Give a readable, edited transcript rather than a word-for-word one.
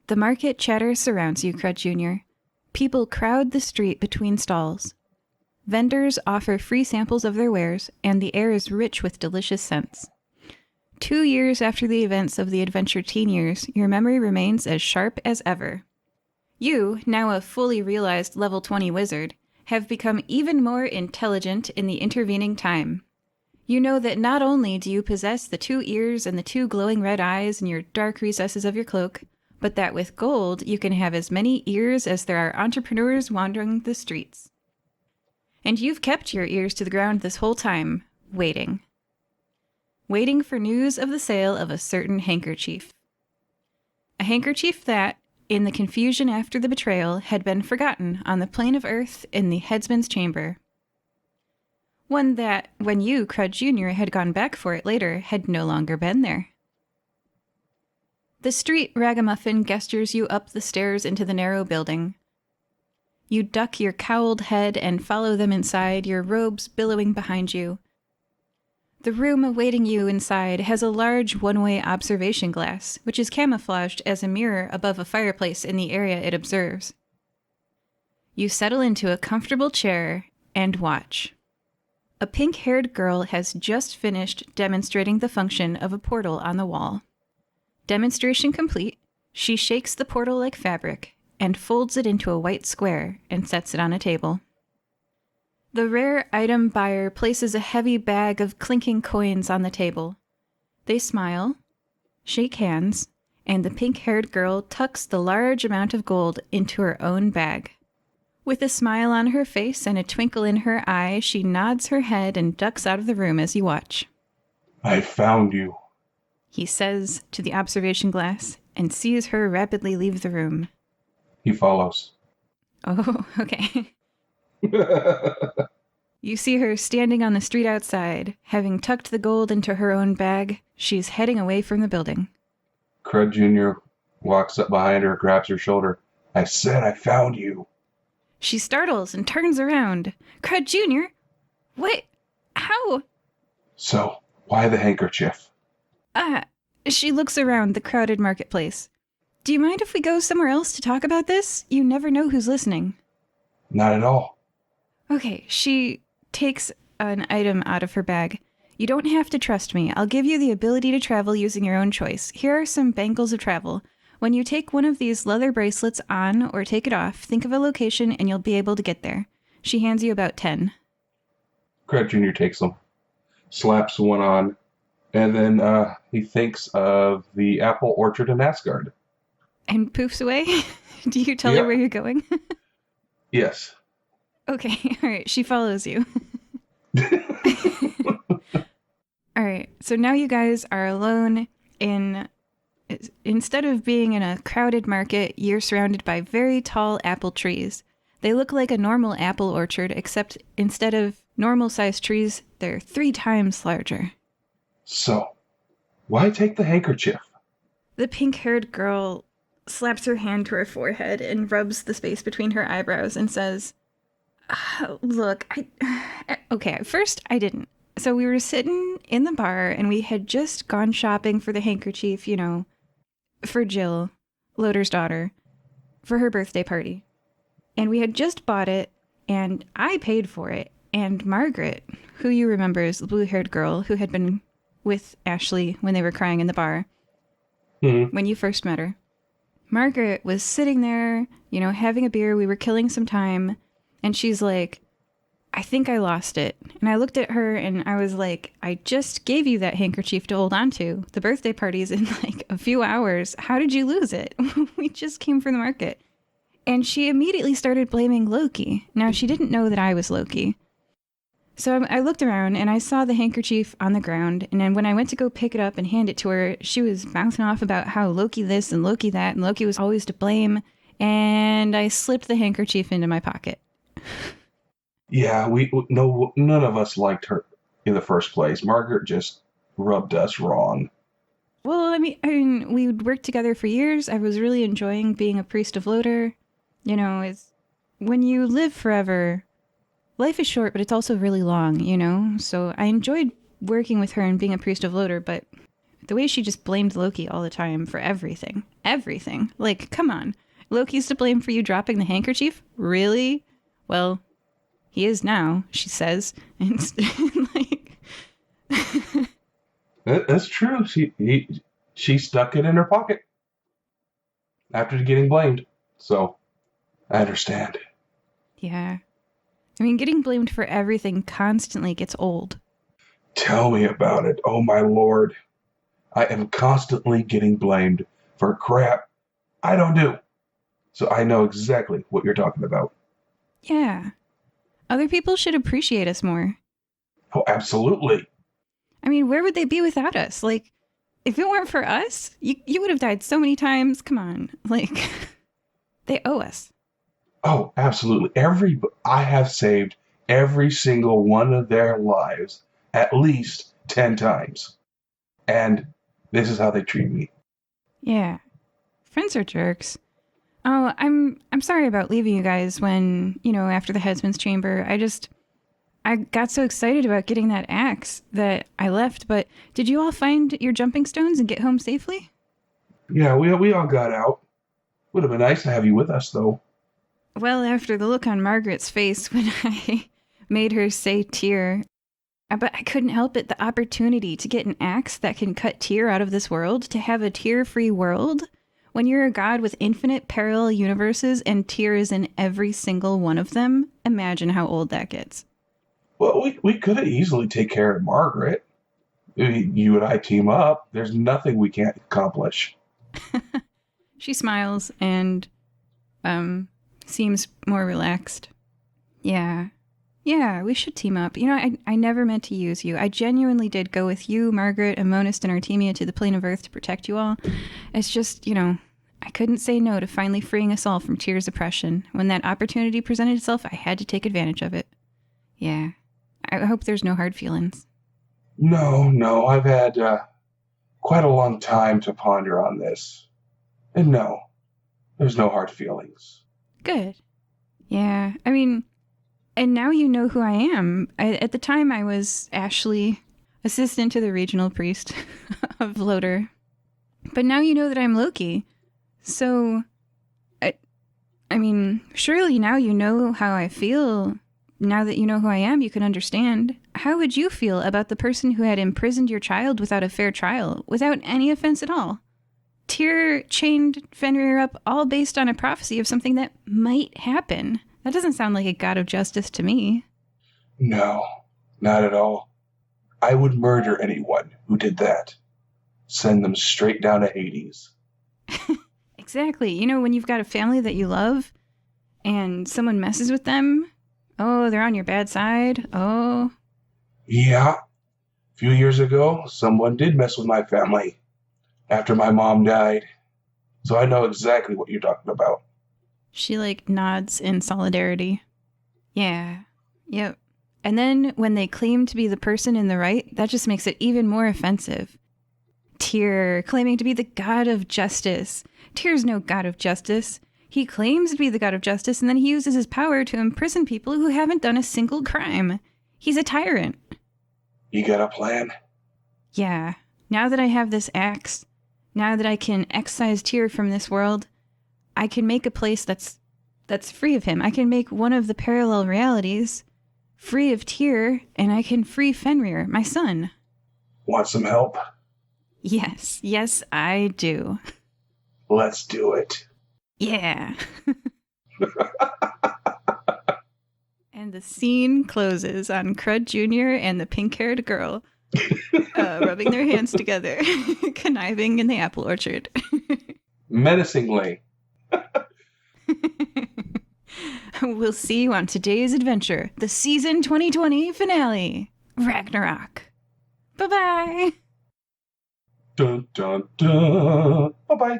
The market chatter surrounds you, Crud Jr. People crowd the street between stalls. Vendors offer free samples of their wares, and the air is rich with delicious scents. 2 years after the events of the Adventure Teen Years, your memory remains as sharp as ever. You, now a fully realized level 20 wizard, have become even more intelligent in the intervening time. You know that not only do you possess the 2 ears and the 2 glowing red eyes in your dark recesses of your cloak, but that with gold you can have as many ears as there are entrepreneurs wandering the streets. And you've kept your ears to the ground this whole time, waiting. Waiting for news of the sale of a certain handkerchief. A handkerchief that, in the confusion after the betrayal, had been forgotten on the plane of earth in the headsman's chamber. One that, when you, Crud Jr., had gone back for it later, had no longer been there. The street ragamuffin gestures you up the stairs into the narrow building. You duck your cowled head and follow them inside, your robes billowing behind you. The room awaiting you inside has a large one-way observation glass, which is camouflaged as a mirror above a fireplace in the area it observes. You settle into a comfortable chair and watch. A pink-haired girl has just finished demonstrating the function of a portal on the wall. Demonstration complete, she shakes the portal like fabric and folds it into a white square and sets it on a table. The rare item buyer places a heavy bag of clinking coins on the table. They smile, shake hands, and the pink-haired girl tucks the large amount of gold into her own bag. With a smile on her face and a twinkle in her eye, she nods her head and ducks out of the room as you watch. I found you, he says to the observation glass, and sees her rapidly leave the room. He follows. Oh, okay. You see her standing on the street outside. Having tucked the gold into her own bag, she's heading away from the building. Crud Jr. walks up behind her, grabs her shoulder. I said I found you. She startles and turns around. Crud Jr.? What? How? So, why the handkerchief? She looks around the crowded marketplace. Do you mind if we go somewhere else to talk about this? You never know who's listening. Not at all. Okay, she takes an item out of her bag. You don't have to trust me. I'll give you the ability to travel using your own choice. Here are some bangles of travel. When you take one of these leather bracelets on or take it off, think of a location and you'll be able to get there. She hands you about 10. Crud Jr. takes them, slaps one on, and then he thinks of the apple orchard in Asgard. And poofs away? Do you tell her where you're going? Yes. Okay, all right. She follows you. All right. So now you guys are alone instead of being in a crowded market, you're surrounded by very tall apple trees. They look like a normal apple orchard, except instead of normal-sized trees, they're 3 times larger. So, why take the handkerchief? The pink-haired girl slaps her hand to her forehead and rubs the space between her eyebrows and says, look, okay, at first I didn't. So we were sitting in the bar and we had just gone shopping for the handkerchief, you know, for Jill, Loder's daughter, for her birthday party. And we had just bought it and I paid for it. And Margaret, who you remember is the blue-haired girl who had been with Ashley when they were crying in the bar, when you first met her. Margaret was sitting there, you know, having a beer. We were killing some time. And she's like, I think I lost it. And I looked at her and I was like, I just gave you that handkerchief to hold on to. The birthday party's in like a few hours. How did you lose it? We just came from the market. And she immediately started blaming Loki. Now, she didn't know that I was Loki. So I looked around and I saw the handkerchief on the ground. And then when I went to go pick it up and hand it to her, she was bouncing off about how Loki this and Loki that, and Loki was always to blame. And I slipped the handkerchief into my pocket. Yeah, none of us liked her in the first place. Margaret just rubbed us wrong. Well, I mean, we'd worked together for years. I was really enjoying being a priest of Loder. You know, when you live forever, life is short, but it's also really long, you know? So I enjoyed working with her and being a priest of Loder, but The way she just blamed Loki all the time for everything. Everything. Like, come on. Loki's to blame for you dropping the handkerchief? Really? Well, he is now, she says. And like... That's true. She stuck it in her pocket after getting blamed. So, I understand. Yeah. I mean, getting blamed for everything constantly gets old. Tell me about it. Oh, my lord. I am constantly getting blamed for crap I don't do. So I know exactly what you're talking about. Yeah. Other people should appreciate us more. Oh, absolutely. I mean, where would they be without us? Like, if it weren't for us, you would have died so many times. Come on. Like, they owe us. Oh, absolutely. I have saved every single one of their lives at least 10 times. And this is how they treat me. Yeah. Friends are jerks. Oh, I'm sorry about leaving you guys when, after the headsman's chamber. I got so excited about getting that axe that I left, but did you all find your jumping stones and get home safely? Yeah, we all got out. Would have been nice to have you with us, though. Well, after the look on Margaret's face when I made her say Tyr, but I couldn't help it. The opportunity to get an axe that can cut Tyr out of this world, to have a Tyr-free world, when you're a god with infinite parallel universes and Tyr is in every single one of them, imagine how old that gets. Well, we could have easily take care of Margaret. You and I team up. There's nothing we can't accomplish. She smiles and seems more relaxed. Yeah, we should team up. I never meant to use you. I genuinely did go with you, Margaret, Amonist, and Artemia to the plane of Earth to protect you all. It's just, I couldn't say no to finally freeing us all from Tyr's oppression. When that opportunity presented itself, I had to take advantage of it. Yeah. I hope there's no hard feelings. No, I've had quite a long time to ponder on this. And no, there's no hard feelings. Good. Yeah, I mean, and now you know who I am. At the time, I was Ashley, assistant to the regional priest of Loder. But now you know that I'm Loki. So, I mean, surely now you know how I feel. Now that you know who I am, you can understand. How would you feel about the person who had imprisoned your child without a fair trial, without any offense at all? Tyr chained Fenrir up all based on a prophecy of something that might happen. That doesn't sound like a god of justice to me. No, not at all. I would murder anyone who did that. Send them straight down to Hades. Exactly. When you've got a family that you love and someone messes with them, oh, they're on your bad side. Oh. Yeah. A few years ago, someone did mess with my family after my mom died. So I know exactly what you're talking about. She, nods in solidarity. Yeah. Yep. And then when they claim to be the person in the right, that just makes it even more offensive. Tyr claiming to be the god of justice. Tyr's no god of justice. He claims to be the god of justice, and then he uses his power to imprison people who haven't done a single crime. He's a tyrant. You got a plan? Yeah. Now that I have this axe, now that I can excise Tyr from this world, I can make a place that's free of him. I can make one of the parallel realities free of Tyr, and I can free Fenrir, my son. Want some help? Yes, I do. Let's do it. Yeah. And the scene closes on Crud Jr. and the pink-haired girl rubbing their hands together, conniving in the apple orchard. Menacingly. We'll see you on today's adventure, the season 2020 finale, Ragnarok. Bye-bye. Dun, dun, dun. Bye-bye.